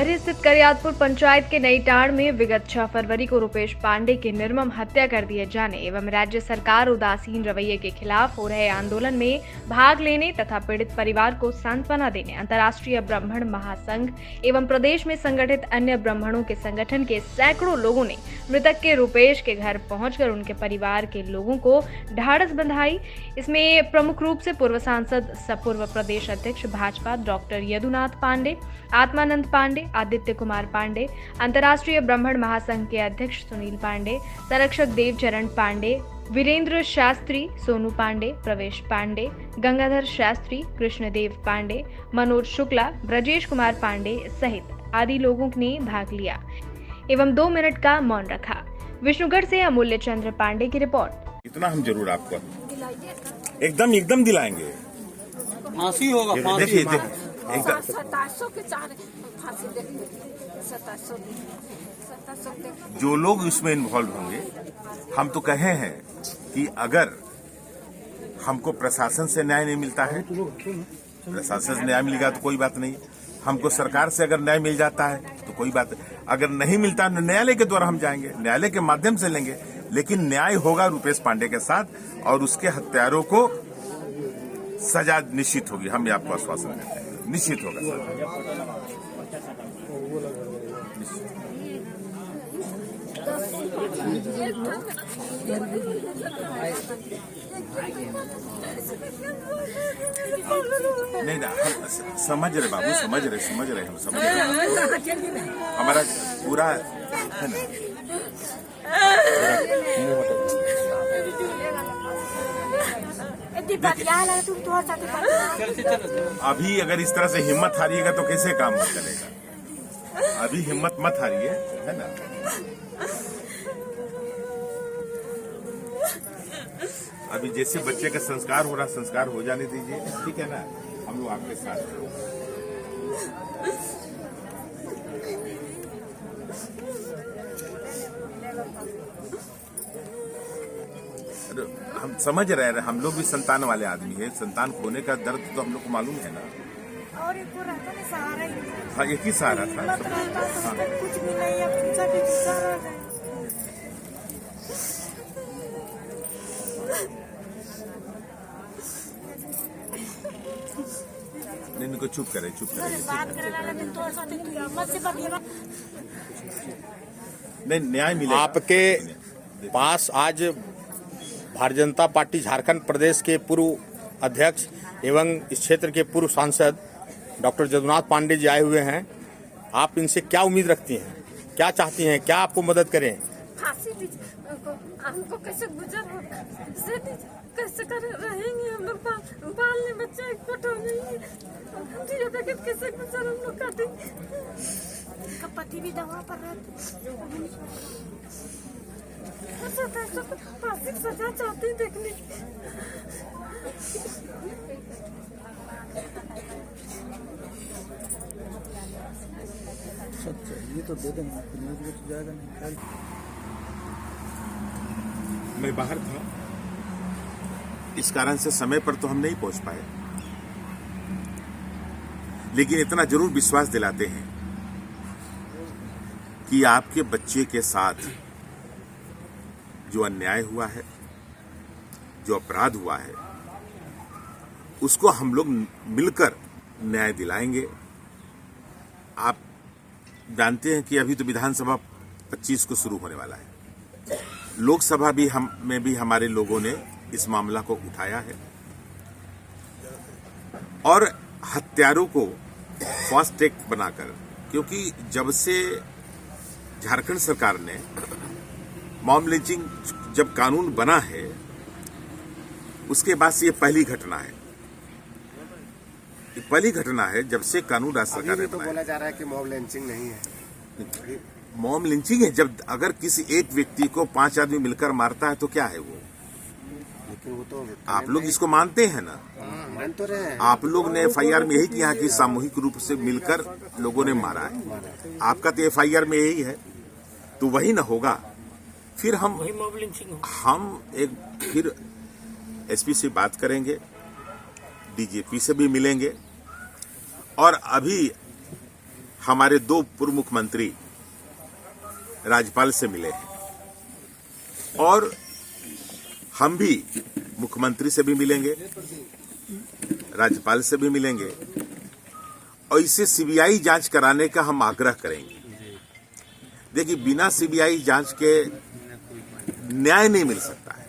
बरही स्थित करियातपुर पंचायत के नईटाड़ में विगत 6 फरवरी को रुपेश पांडे की निर्मम हत्या कर दिए जाने एवं राज्य सरकार उदासीन रवैये के खिलाफ हो रहे आंदोलन में भाग लेने तथा पीड़ित परिवार को सांत्वना देने अंतर्राष्ट्रीय ब्राह्मण महासंघ एवं प्रदेश में संगठित अन्य ब्राह्मणों के संगठन के सैकड़ों लोगों ने मृतक के रुपेश के घर पहुंचकर उनके परिवार के लोगों को ढाढ़स बंधाई। इसमें प्रमुख रूप से पूर्व सांसद पूर्व प्रदेश अध्यक्ष भाजपा डॉक्टर यदुनाथ पांडे, आत्मानंद पांडे, आदित्य कुमार पांडे, अंतर्राष्ट्रीय ब्राह्मण महासंघ के अध्यक्ष सुनील पांडे, संरक्षक देवचरण पांडे, वीरेंद्र शास्त्री, सोनू पांडे, प्रवेश पांडे, गंगाधर शास्त्री, कृष्णदेव पांडे, मनोज शुक्ला, ब्रजेश कुमार पांडे सहित आदि लोगों ने भाग लिया एवं 2 मिनट का मौन रखा। विष्णुगढ़ से अमूल्य चंद्र पांडे की रिपोर्ट। इतना हम जरूर आपको एकदम दिलाएंगे। फांसी होगा, देखिए फांसी। 2700 के 4 फांसी देंगे। 2700 जो लोग इसमें इन्वॉल्व होंगे, हम तो कहे हैं कि अगर हमको प्रशासन से न्याय नहीं मिलता है, प्रशासन से न्याय मिलेगा तो कोई बात नहीं, हमको सरकार से अगर न्याय मिल जाता है तो कोई बात नहीं, अगर नहीं मिलता है न्यायालय के द्वारा हम जाएंगे, न्यायालय के माध्यम से लेंगे, लेकिन न्याय होगा रुपेश पांडे के साथ और उसके हत्यारों को सजा निश्चित होगी। हम आपको आश्वासन देते हैं, निश्चित होगा नहीं ना, हम समझ रहे बाबू, समझ रहे हम समझ रहे। हमारा पूरा है ना। अभी अगर इस तरह से हिम्मत हारिएगा तो कैसे काम चलेगा? अभी हिम्मत मत हारिए, है ना। अभी जैसे बच्चे का संस्कार हो रहा, संस्कार हो जाने दीजिए, ठीक है ना। हम लोग आपके साथ हैं। हम समझ रहे हैं, हम लोग भी संतान वाले आदमी हैं, संतान खोने का दर्द तो हम लोग को मालूम है ना। और एक को रहता नहीं, सहारा ही। हाँ, एक ही सहारा था। हाँ। कुछ भी नहीं, अब सभी सहारा है। नहीं, इनको चुप करे। नहीं, न्याय मिलेगा। आपके पास आज भारतीय जनता पार्टी झारखंड प्रदेश के पूर्व अध्यक्ष एवं इस क्षेत्र के पूर्व सांसद डॉक्टर यदुनाथ पांडे जी आए हुए हैं। आप इनसे क्या उम्मीद रखती हैं, क्या चाहती हैं, क्या आपको मदद करें? फांसी दीजिए हमको, कैसे गुजर होगा, कैसे कर रहेंगे हम लोग, पालने बच्चे को नहीं, कैसे गुजर हम लोग काटेंगे। उनका पति भी दवा पर रहते, फांसी की सजा चाहते हैं देखने। ये तो दे देंगे, तो जाएगा नहीं। मैं बाहर था, इस कारण से समय पर तो हम नहीं पहुंच पाए, लेकिन इतना जरूर विश्वास दिलाते हैं कि आपके बच्चे के साथ जो अन्याय हुआ है, जो अपराध हुआ है, उसको हम लोग मिलकर न्याय दिलाएंगे। आप जानते हैं कि अभी तो विधानसभा 25 को शुरू होने वाला है, लोकसभा में भी हमारे लोगों ने इस मामला को उठाया है और हत्यारों को फास्ट ट्रैक बनाकर, क्योंकि जब से झारखंड सरकार ने मॉब लिंचिंग जब कानून बना है, उसके बाद से ये पहली घटना है। ये पहली घटना है जब से कानून राज्य सरकार ने तो बोला जा रहा है कि मॉब लिंचिंग नहीं है। मॉब लिंचिंग है जब अगर किसी एक व्यक्ति को 5 आदमी मिलकर मारता है तो क्या है वो? लेकिन वो तो आप लोग इसको मानते हैं ना। मान तो रहे हैं। आप लोग ने FIR में यही किया कि सामूहिक रूप से मिलकर लोगों ने मारा है। आपका तो FIR में यही है, तो वही ना होगा। फिर हम एक फिर SP से बात करेंगे, DGP से भी मिलेंगे और अभी हमारे 2 पूर्व मुख्यमंत्री राज्यपाल से मिले हैं और हम भी मुख्यमंत्री से भी मिलेंगे, राज्यपाल से भी मिलेंगे और इसे सीबीआई जांच कराने का हम आग्रह करेंगे। देखिए, बिना सीबीआई जांच के न्याय नहीं मिल सकता है,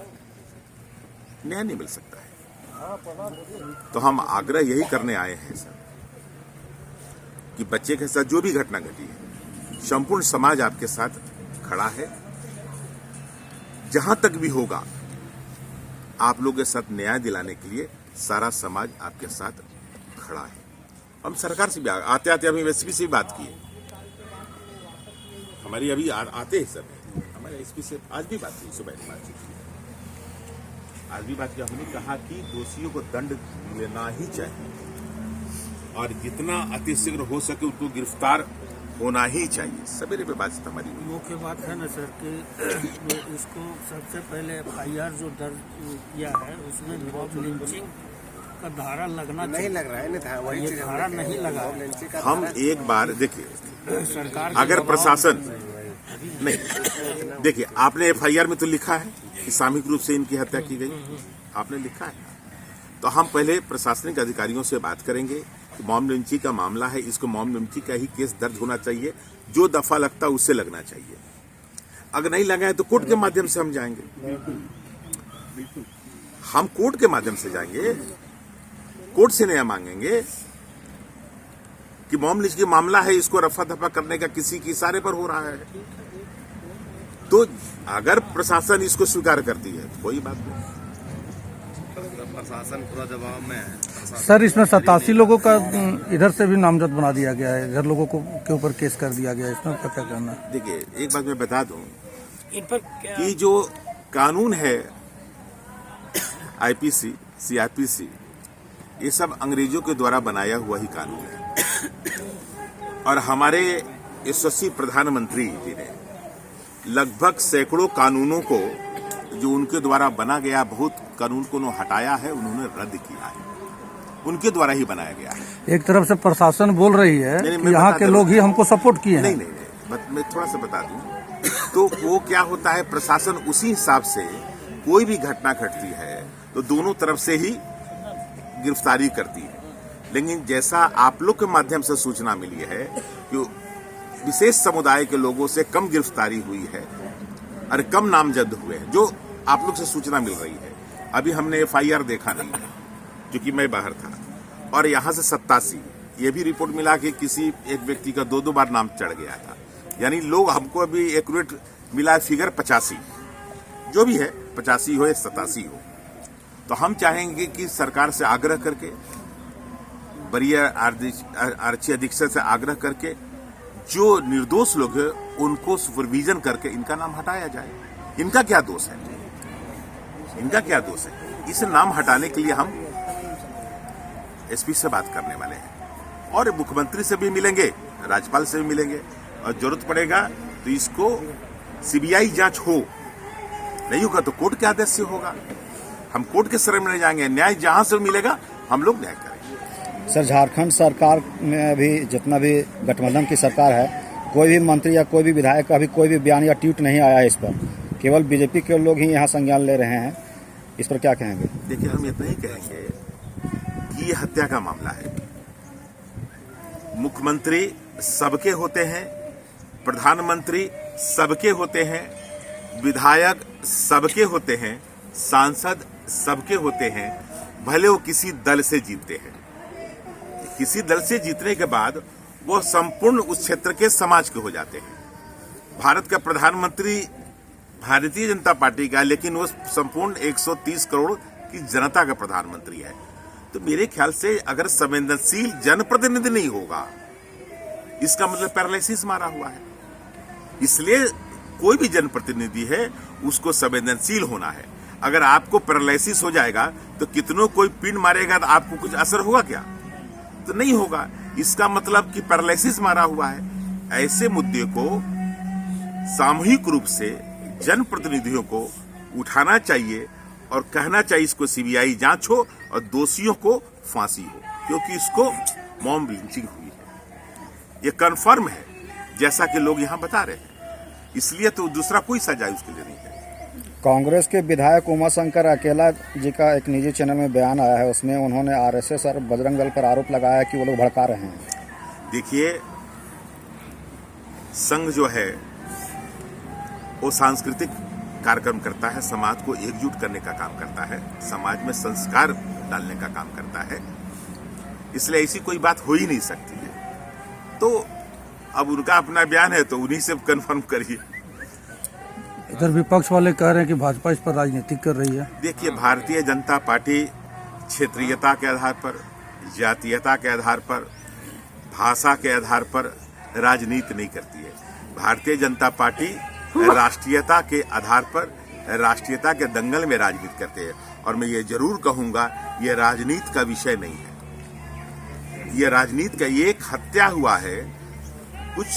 न्याय नहीं मिल सकता है। तो हम आग्रह यही करने आए हैं सर कि बच्चे के साथ जो भी घटना घटी है, संपूर्ण समाज आपके साथ खड़ा है। जहां तक भी होगा आप लोगों के साथ न्याय दिलाने के लिए सारा समाज आपके साथ खड़ा है। हम सरकार से भी आते आते अभी एसपी से भी बात की है, हमारी अभी आते हैं सर, हमारे एसपी से आज भी बात की, सुबह बातचीत की, आज भी बात की। हमने कहा कि दोषियों को दंड लेना ही चाहिए और जितना अतिशीघ्र हो सके उनको गिरफ्तार होना ही चाहिए। सवेरे पे बातचीत हमारी हुई। मुख्य बात है ना सर कि इसको सबसे पहले FIR जो दर्ज किया है उसमें मॉब लिंचिंग का धारा लगना नहीं लग रहा है ना, वही चीज धारा नहीं लगा। हम एक बार देखिए, सरकार अगर प्रशासन नहीं, देखिए आपने FIR में तो लिखा है कि सामूहिक रूप से इनकी हत्या की गई, आपने लिखा है। तो हम पहले प्रशासनिक अधिकारियों से बात करेंगे कि मॉब लिंचिंग का मामला है, इसको मॉब लिंचिंग का ही केस दर्ज होना चाहिए, जो दफा लगता है उससे लगना चाहिए। अगर नहीं लगा है तो कोर्ट के माध्यम से हम जाएंगे, हम कोर्ट के माध्यम से जाएंगे, कोर्ट से न्याय मांगेंगे कि मॉब लिंचिंग मामला है, इसको रफा दफा करने का किसी के इशारे पर हो रहा है। तो अगर प्रशासन इसको स्वीकार करती है तो कोई बात नहीं, प्रशासन पूरा दबाव में है। सर, इसमें 87 लोगों का इधर से भी नामजद बना दिया गया है, इधर लोगों को के ऊपर केस कर दिया गया है, इसमें क्या क्या करना है? देखिए एक बात मैं बता दूं कि जो कानून है IPC, CRPC, ये सब अंग्रेजों के द्वारा बनाया हुआ ही कानून है और हमारे यशस्वी प्रधानमंत्री जी ने लगभग सैकड़ों कानूनों को जो उनके द्वारा बना गया, बहुत कानून को उन्होंने हटाया है, उन्होंने रद्द किया है, उनके द्वारा ही बनाया गया है। एक तरफ से प्रशासन बोल रही है कि यहाँ के लोग ही हमको सपोर्ट किए हैं। नहीं, मैं थोड़ा सा बता दूं तो वो क्या होता है, प्रशासन उसी हिसाब से कोई भी घटना घटती है तो दोनों तरफ से ही गिरफ्तारी करती है। लेकिन जैसा आप लोग के माध्यम से सूचना मिली है कि विशेष समुदाय के लोगों से कम गिरफ्तारी हुई है और कम नामजद हुए हैं, जो आप लोग से सूचना मिल रही है। अभी हमने FIR देखा नहीं है क्योंकि मैं बाहर था, और यहाँ से 87 ये भी रिपोर्ट मिला कि किसी एक व्यक्ति का 2 बार नाम चढ़ गया था। यानी लोग हमको अभी एक्यूरेट मिला फिगर 85, जो भी है 85 हो या 87 हो। तो हम चाहेंगे कि सरकार से आग्रह करके, वरीय आरक्षी अधीक्षक से आग्रह करके, जो निर्दोष लोग हैं उनको सुपरविजन करके इनका नाम हटाया जाए। इनका क्या दोष है, इनका क्या दोष है? इसे नाम हटाने के लिए हम SP से बात करने वाले हैं और मुख्यमंत्री से भी मिलेंगे, राज्यपाल से भी मिलेंगे और जरूरत पड़ेगा तो इसको CBI जांच हो, नहीं होगा तो कोर्ट के आदेश से होगा। हम कोर्ट के शरण में जाएंगे, न्याय जहां से मिलेगा हम लोग न्याय करेंगे। सर, झारखंड सरकार में अभी जितना भी गठबंधन की सरकार है, कोई भी मंत्री या कोई भी विधायक का अभी कोई भी बयान या ट्वीट नहीं आया है इस पर, केवल BJP के लोग ही यहाँ संज्ञान ले रहे हैं। इस पर क्या कहेंगे? देखिए, हम इतना ही कहेंगे कि ये हत्या का मामला है। मुख्यमंत्री सबके होते हैं, प्रधानमंत्री सबके होते हैं, विधायक सबके होते हैं, सांसद सबके होते हैं, भले वो किसी दल से जीतते हैं। किसी दल से जीतने के बाद वो संपूर्ण उस क्षेत्र के समाज के हो जाते हैं। भारत का प्रधानमंत्री भारतीय जनता पार्टी का, लेकिन वो संपूर्ण 130 करोड़ की जनता का प्रधानमंत्री है। तो मेरे ख्याल से अगर संवेदनशील जनप्रतिनिधि नहीं होगा, इसका मतलब पैरालिसिस मारा हुआ है। इसलिए कोई भी जनप्रतिनिधि है उसको संवेदनशील होना है। अगर आपको पैरालिसिस हो जाएगा तो कितनों कोई पिन मारेगा तो आपको कुछ असर होगा क्या? तो नहीं होगा। इसका मतलब कि पैरालिसिस मारा हुआ है। ऐसे मुद्दे को सामूहिक रूप से जनप्रतिनिधियों को उठाना चाहिए और कहना चाहिए इसको CBI जांच हो और दोषियों को फांसी हो, क्योंकि इसको मॉब लिंचिंग हुई है। ये कन्फर्म है, जैसा कि लोग यहाँ बता रहे हैं। इसलिए तो दूसरा कोई सजा उसके लिए नहीं है। कांग्रेस के विधायक उमाशंकर अकेला जी का एक निजी चैनल में बयान आया है, उसमें उन्होंने आरएसएस और बजरंग दल पर आरोप लगाया कि वो लोग भड़का रहे हैं। देखिए, संघ जो है वो सांस्कृतिक कार्यक्रम करता है, समाज को एकजुट करने का काम करता है, समाज में संस्कार डालने का काम करता है। इसलिए ऐसी कोई बात हो ही नहीं सकती है। तो अब उनका अपना बयान है तो उन्हीं से कंफर्म करिए। इधर विपक्ष वाले कह रहे हैं कि भाजपा इस पर राजनीति कर रही है। देखिए, भारतीय जनता पार्टी क्षेत्रीयता के आधार पर, जातीयता के आधार पर, भाषा के आधार पर राजनीति नहीं करती है। भारतीय जनता पार्टी राष्ट्रीयता के आधार पर, राष्ट्रीयता के दंगल में राजनीति करते हैं। और मैं ये जरूर कहूंगा, ये राजनीति का विषय नहीं है। ये राजनीति का एक हत्या हुआ है, कुछ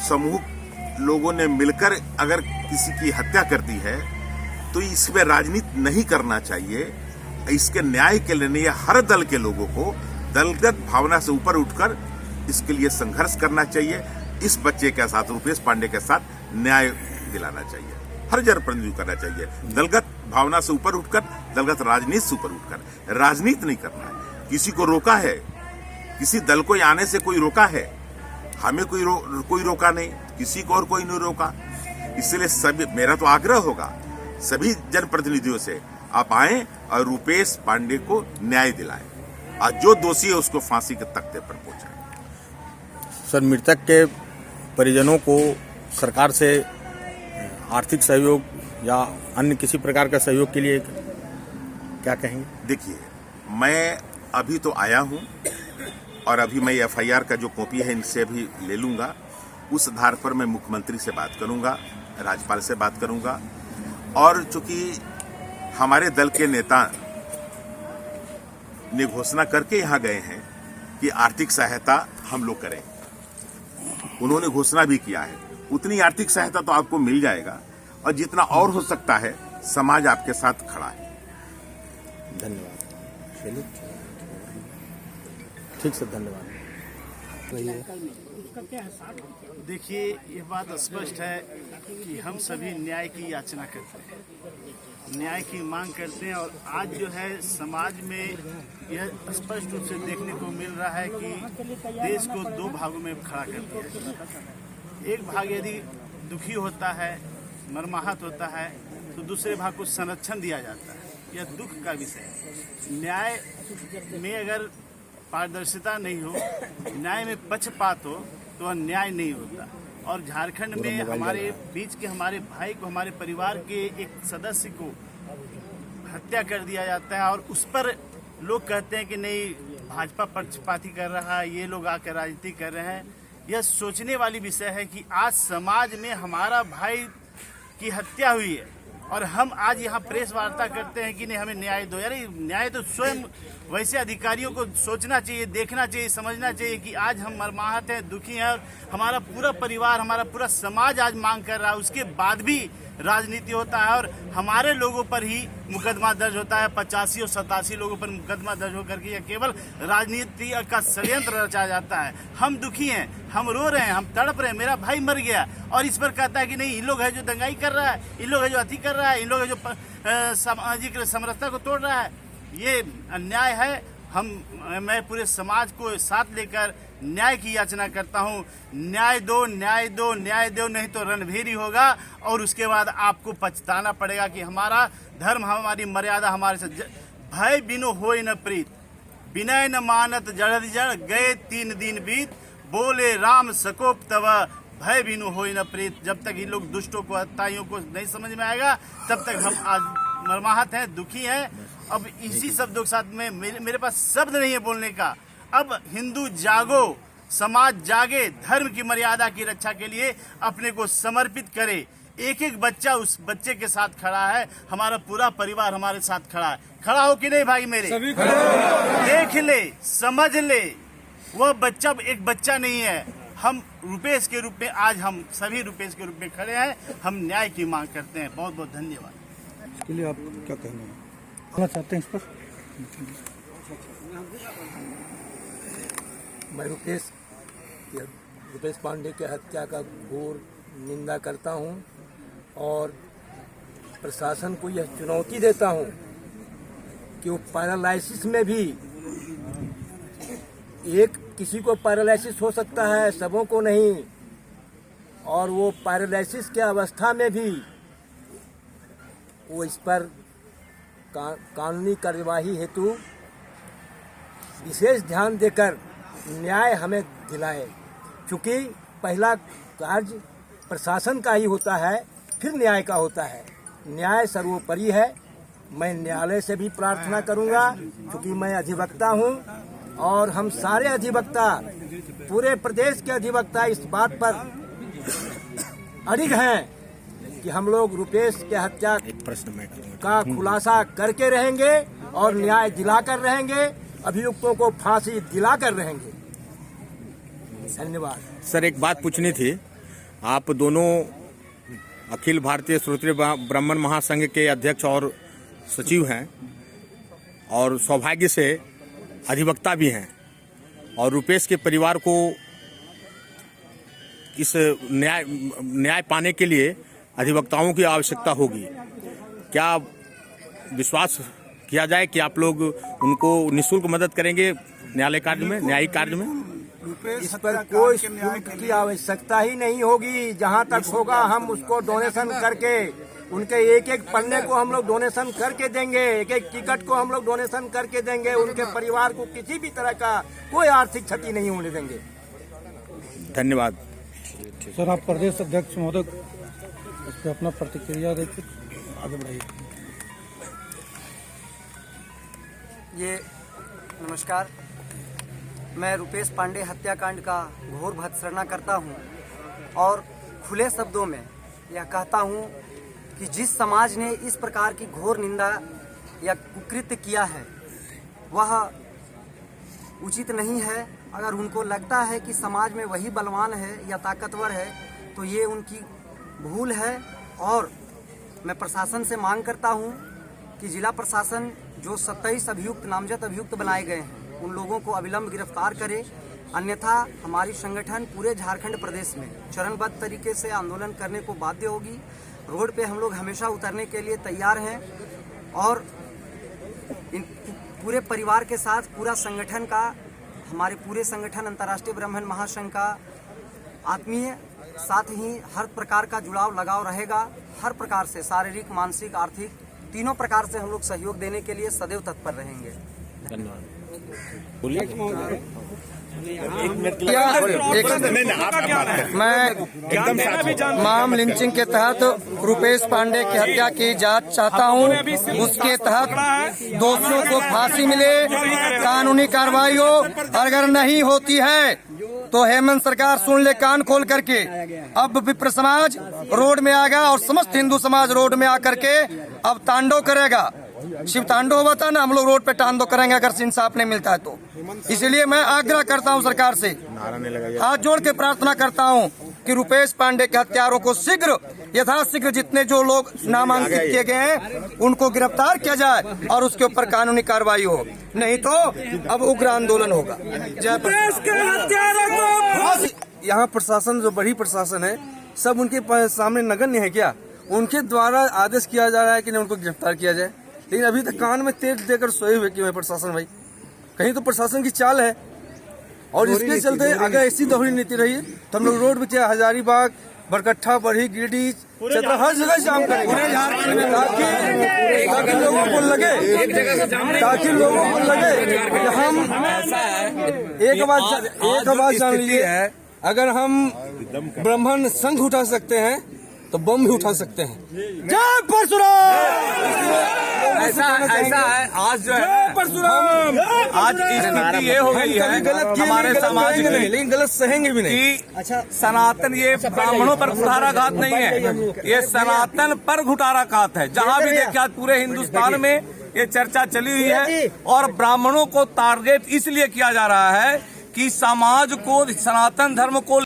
समूह लोगों ने मिलकर अगर किसी की हत्या करती है तो इसमें राजनीति नहीं करना चाहिए। इसके न्याय के लिए हर दल के लोगों को दलगत भावना से ऊपर उठकर इसके लिए संघर्ष करना चाहिए। इस बच्चे के साथ, रुपेश पांडे के साथ न्याय दिलाना चाहिए, हर जनप्रतिनिधि करना चाहिए। दलगत भावना से ऊपर उठकर, दलगत राजनीति से ऊपर उठकर राजनीति नहीं करना है। किसी को रोका है, किसी दल को आने से कोई रोका है? हमें कोई रोका नहीं, किसी को और कोई नहीं रोका। इसलिए सभी, मेरा तो आग्रह होगा सभी जनप्रतिनिधियों से, आप आए और रुपेश पांडे को न्याय दिलाएं और जो दोषी है उसको फांसी के तख्ते पर पहुंचाएं। सर, मृतक के परिजनों को सरकार से आर्थिक सहयोग या अन्य किसी प्रकार का सहयोग के लिए क्या कहेंगे? देखिए, मैं अभी तो आया हूं और अभी मैं एफआईआर का जो कॉपी है इनसे भी ले लूंगा। उस आधार पर मैं मुख्यमंत्री से बात करूंगा, राज्यपाल से बात करूंगा। और चूंकि हमारे दल के नेता ने घोषणा करके यहां गए हैं कि आर्थिक सहायता हम लोग करें, उन्होंने घोषणा भी किया है, उतनी आर्थिक सहायता तो आपको मिल जाएगा। और जितना और हो सकता है, समाज आपके साथ खड़ा है। धन्यवाद। चलिए, ठीक से, धन्यवाद। देखिए, ये बात स्पष्ट है कि हम सभी न्याय की याचना करते हैं, न्याय की मांग करते हैं। और आज जो है समाज में यह स्पष्ट रूप से देखने को मिल रहा है कि देश को दो भागों में खड़ा कर दिया है। एक भाग यदि दुखी होता है, मर्माहत होता है, तो दूसरे भाग को संरक्षण दिया जाता है। यह दुख का विषय है। न्याय में अगर पारदर्शिता नहीं हो, न्याय में पक्षपात हो, तो वह न्याय नहीं होता। और झारखंड में हमारे बीच के हमारे भाई को, हमारे परिवार के एक सदस्य को हत्या कर दिया जाता है और उस पर लोग कहते हैं कि नहीं, भाजपा पक्षपाती कर रहा है, ये लोग आकर राजनीति कर रहे हैं। यह सोचने वाली विषय है कि आज समाज में हमारा भाई की हत्या हुई है और हम आज यहाँ प्रेस वार्ता करते हैं कि नहीं, हमें न्याय दो। यार, न्याय तो स्वयं वैसे अधिकारियों को सोचना चाहिए, देखना चाहिए, समझना चाहिए कि आज हम मर्माहत हैं, दुखी हैं और हमारा पूरा परिवार, हमारा पूरा समाज आज मांग कर रहा है। उसके बाद भी राजनीति होता है और हमारे लोगों पर ही मुकदमा दर्ज होता है। 85 और 87 लोगों पर मुकदमा दर्ज होकर के यह केवल राजनीति का षड्यंत्र रचा जाता है। हम दुखी हैं, हम रो रहे हैं, हम तड़प रहे हैं, मेरा भाई मर गया और इस पर कहता है कि नहीं, इन लोग है जो दंगाई कर रहा है, इन लोग है जो अति कर रहा है, इन लोग है जो सामाजिक समरसता को तोड़ रहा है। ये अन्याय है। मैं पूरे समाज को साथ लेकर न्याय की याचना करता हूँ। न्याय दो, न्याय दो, न्याय दो, नहीं तो रणभेरी होगा और उसके बाद आपको पछताना पड़ेगा कि हमारा धर्म, हमारी मर्यादा हमारे से। भय बिनु होय न प्रीत, विनय न मानत जड़ जड़, गए 3 दिन बीत, बोले राम सकोप तव, भय बिनु होय न प्रीत। जब तक इन लोग दुष्टों को, हत्याइयों को नहीं समझ में आएगा, तब तक हम आज मर्माहत हैं, दुखी हैं। अब इसी शब्दों के साथ में मेरे पास शब्द नहीं है बोलने का। अब हिंदू जागो, समाज जागे, धर्म की मर्यादा की रक्षा के लिए अपने को समर्पित करे। एक एक बच्चा उस बच्चे के साथ खड़ा है, हमारा पूरा परिवार हमारे साथ खड़ा है। खड़ा हो कि नहीं भाई मेरे? सभी देख ले, समझ ले, वह बच्चा एक बच्चा नहीं है। हम रुपेश के रूप में, आज हम सभी रुपेश के रूप में खड़े हैं। हम न्याय की मांग करते हैं। बहुत बहुत धन्यवाद। इसके लिए आप क्या कहना चाहते हैं इस पर? मैं रुपेश रुपेश पांडे के हत्या का घोर निंदा करता हूं और प्रशासन को यह चुनौती देता हूं कि वो पैरालाइसिस में भी, एक किसी को पैरालाइसिस हो सकता है, सबों को नहीं, और वो पैरालाइसिस के अवस्था में भी वो इस पर कानूनी कार्यवाही हेतु विशेष ध्यान देकर न्याय हमें दिलाए, क्योंकि पहला कार्य प्रशासन का ही होता है, फिर न्याय का होता है। न्याय सर्वोपरि है। मैं न्यायालय से भी प्रार्थना करूंगा, क्योंकि मैं अधिवक्ता हूं और हम सारे अधिवक्ता, पूरे प्रदेश के अधिवक्ता इस बात पर अड़िग हैं कि हम लोग रुपेश के हत्या का खुलासा करके रहेंगे और न्याय दिलाकर रहेंगे, अभियुक्तों को फांसी दिलाकर रहेंगे। धन्यवाद। सर, एक बात पूछनी थी। आप दोनों अखिल भारतीय श्रोत्रिय ब्राह्मण महासंघ के अध्यक्ष और सचिव हैं और सौभाग्य से अधिवक्ता भी हैं, और रुपेश के परिवार को इस न्याय पाने के लिए अधिवक्ताओं की आवश्यकता होगी। क्या विश्वास किया जाए कि आप लोग उनको निःशुल्क मदद करेंगे न्यायालय कार्य में, न्यायिक कार्य में? इस पर कोई शुल्क की आवश्यकता ही नहीं होगी। जहां तक होगा हम उसको डोनेशन करके, उनके एक एक पन्ने को हम लोग डोनेशन करके देंगे, एक एक टिकट को हम लोग डोनेशन करके देंगे। उनके परिवार को किसी भी तरह का कोई आर्थिक क्षति नहीं होने देंगे। धन्यवाद। सर, आप प्रदेश अध्यक्ष महोदय इस पर अपना प्रतिक्रिया देकर आगे बढ़ाइए। ये नमस्कार, मैं रुपेश पांडे हत्याकांड का घोर भर्त्सना करता हूं और खुले शब्दों में यह कहता हूं कि जिस समाज ने इस प्रकार की घोर निंदा या कुकृत्य किया है वह उचित नहीं है। अगर उनको लगता है कि समाज में वही बलवान है या ताकतवर है तो ये उनकी भूल है। और मैं प्रशासन से मांग करता हूं कि जिला प्रशासन जो 27 अभियुक्त, नामजद अभियुक्त बनाए गए हैं, उन लोगों को अविलंब गिरफ्तार करे, अन्यथा हमारी संगठन पूरे झारखंड प्रदेश में चरणबद्ध तरीके से आंदोलन करने को बाध्य होगी। रोड पे हम लोग हमेशा उतरने के लिए तैयार हैं और इन पूरे परिवार के साथ पूरा संगठन का, हमारे पूरे संगठन अंतर्राष्ट्रीय ब्राह्मण महासंघ का आत्मीय, साथ ही हर प्रकार का जुड़ाव लगाव रहेगा। हर प्रकार से शारीरिक, मानसिक, आर्थिक, तीनों प्रकार से हम लोग सहयोग देने के लिए सदैव तत्पर रहेंगे। धन्यवाद। मैं माम लिंचिंग के तहत रुपेश पांडे की हत्या की जांच चाहता हूं। उसके तहत दोषियों को फांसी मिले, कानूनी कार्रवाई हो। अगर नहीं होती है तो हेमंत सरकार सुन ले कान खोल करके, अब विप्र समाज रोड में आएगा और समस्त हिंदू समाज रोड में आकर के अब तांडव करेगा। शिव तांडव हुआ था ना, हम लोग रोड पे तांडव करेंगे अगर इंसाफ नहीं मिलता है तो। इसलिए मैं आग्रह करता हूं सरकार से, हाथ जोड़ के प्रार्थना करता हूं कि रुपेश पांडे के हत्यारों को शीघ्र, यथाशीघ्र जितने जो लोग नामांकित किए गए हैं उनको गिरफ्तार किया जाए और उसके ऊपर कानूनी कार्रवाई हो, नहीं तो अब उग्र आंदोलन होगा। यहाँ प्रशासन, जो बड़ी प्रशासन है, सब उनके सामने नगण्य है क्या? उनके द्वारा आदेश किया जा रहा है कि उनको गिरफ्तार किया जाए, लेकिन अभी तक कान में तेल देकर सोए हुए क्यों है प्रशासन? भाई कहीं तो प्रशासन की चाल है। और इसके चलते अगर ऐसी दोहरी नीति रही तो हम लोग रोड पे, चाहे हजारीबाग, बरकट्ठा, बरही, गिरिडीह, चतरा, हर जगह जाम करेंगे ताकि लोगों को लगे कि हम एक बात जान लीजिए, अगर हम ब्राह्मण संघ उठा सकते हैं तो बम भी उठा सकते हैं। जय परशुराम। ऐसा है, आज जो है परशुराम, आज स्थिति ये हो गई है हमारे समाज में, लेकिन गलत सहेंगे भी नहीं। अच्छा, सनातन ये ब्राह्मणों पर कुठाराघात नहीं है, ये सनातन पर कुठाराघात है। जहाँ भी देखा पूरे हिंदुस्तान में ये चर्चा चली हुई है और ब्राह्मणों को टारगेट इसलिए किया जा रहा है कि समाज को, सनातन धर्म को